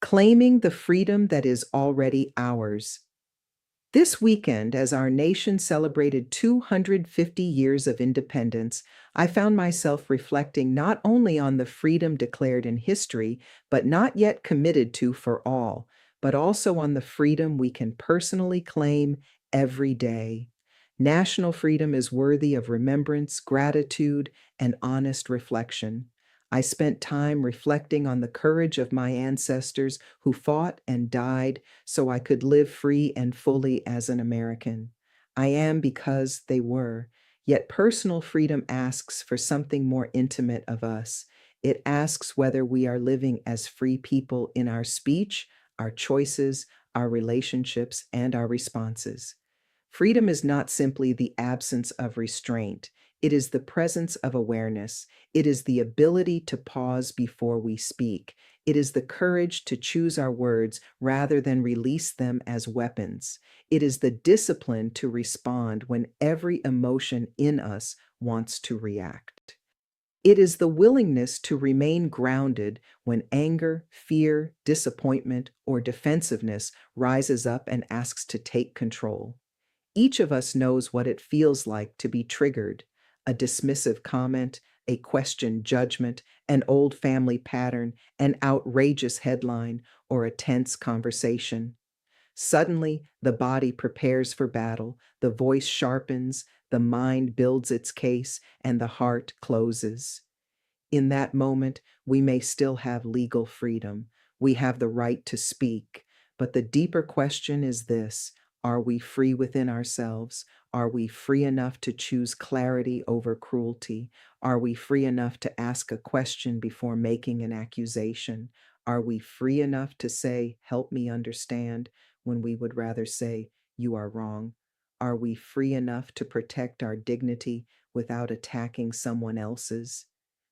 claiming the freedom that is already ours. This weekend, as our nation celebrated 250 years of independence, I found myself reflecting not only on the freedom declared in history, but not yet committed to for all, but also on the freedom we can personally claim every day. National freedom is worthy of remembrance, gratitude, and honest reflection. I spent time reflecting on the courage of my ancestors who fought and died so I could live free and fully as an American. I am because they were. Yet personal freedom asks for something more intimate of us. It asks whether we are living as free people in our speech, our choices, our relationships, and our responses. Freedom is not simply the absence of restraint. It is the presence of awareness. It is the ability to pause before we speak. It is the courage to choose our words rather than release them as weapons. It is the discipline to respond when every emotion in us wants to react. It is the willingness to remain grounded when anger, fear, disappointment, or defensiveness rises up and asks to take control. Each of us knows what it feels like to be triggered: a dismissive comment, a questioned judgment, an old family pattern, an outrageous headline, or a tense conversation. Suddenly, the body prepares for battle, the voice sharpens, the mind builds its case, and the heart closes. In that moment, we may still have legal freedom. We have the right to speak. But the deeper question is this: are we free within ourselves? Are we free enough to choose clarity over cruelty? Are we free enough to ask a question before making an accusation? Are we free enough to say, "Help me understand," when we would rather say, "You are wrong"? Are we free enough to protect our dignity without attacking someone else's?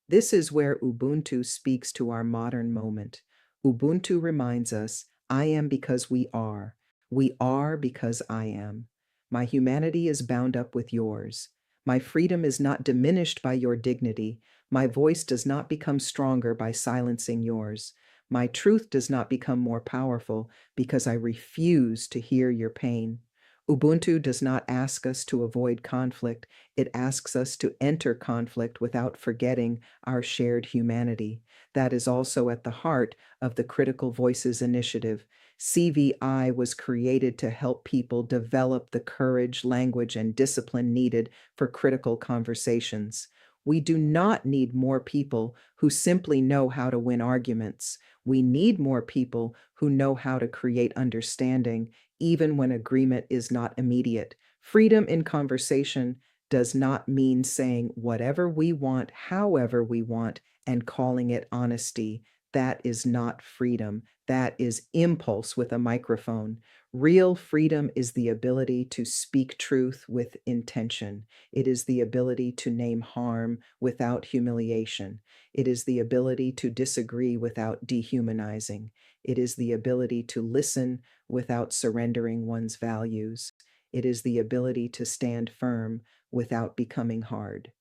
This is where Ubuntu speaks to our modern moment. Ubuntu reminds us, I am because we are. We are because I am. My humanity is bound up with yours. My freedom is not diminished by your dignity. My voice does not become stronger by silencing yours. My truth does not become more powerful because I refuse to hear your pain. Ubuntu does not ask us to avoid conflict. It asks us to enter conflict without forgetting our shared humanity. That is also at the heart of the Critical Voices Initiative. CVI was created to help people develop the courage, language, and discipline needed for critical conversations. We do not need more people who simply know how to win arguments. We need more people who know how to create understanding, even when agreement is not immediate. Freedom in conversation does not mean saying whatever we want, however we want, and calling it honesty. That is not freedom. That is impulse with a microphone. Real freedom is the ability to speak truth with intention. It is the ability to name harm without humiliation. It is the ability to disagree without dehumanizing. It is the ability to listen without surrendering one's values. It is the ability to stand firm without becoming hard.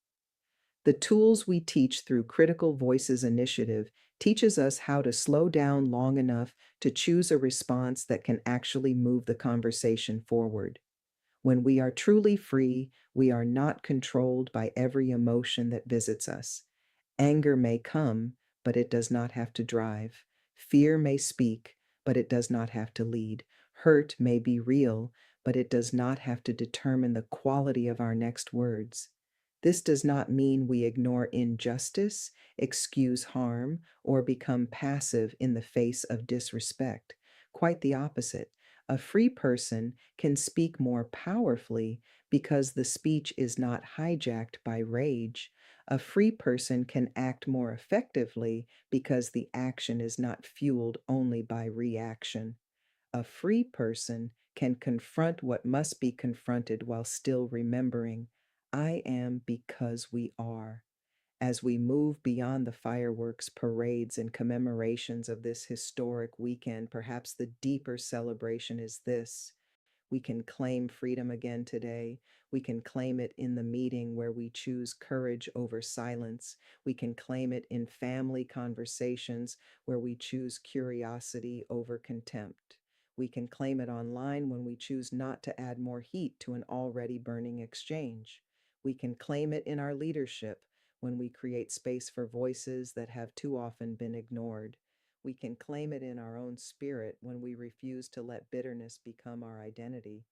The tools we teach through Critical Voices Initiative teaches us how to slow down long enough to choose a response that can actually move the conversation forward. When we are truly free, we are not controlled by every emotion that visits us. Anger may come, but it does not have to drive. Fear may speak, but it does not have to lead. Hurt may be real, but it does not have to determine the quality of our next words. This does not mean we ignore injustice, excuse harm, or become passive in the face of disrespect. Quite the opposite. A free person can speak more powerfully because the speech is not hijacked by rage. A free person can act more effectively because the action is not fueled only by reaction. A free person can confront what must be confronted while still remembering, I am because we are. As we move beyond the fireworks, parades, and commemorations of this historic weekend, perhaps the deeper celebration is this: We can claim freedom again today. We can claim it in the meeting where we choose courage over silence. We can claim it in family conversations where we choose curiosity over contempt. We can claim it online when we choose not to add more heat to an already burning exchange. We can claim it in our leadership when we create space for voices that have too often been ignored. We can claim it in our own spirit when we refuse to let bitterness become our identity.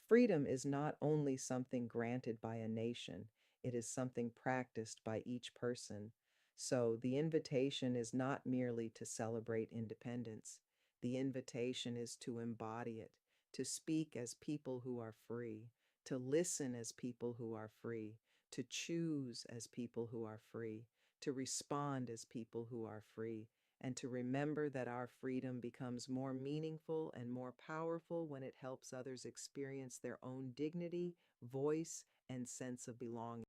Freedom is not only something granted by a nation, it is something practiced by each person. So the invitation is not merely to celebrate independence. The invitation is to embody it, to speak as people who are free, to listen as people who are free, to choose as people who are free, to respond as people who are free, and to remember that our freedom becomes more meaningful and more powerful when it helps others experience their own dignity, voice, and sense of belonging.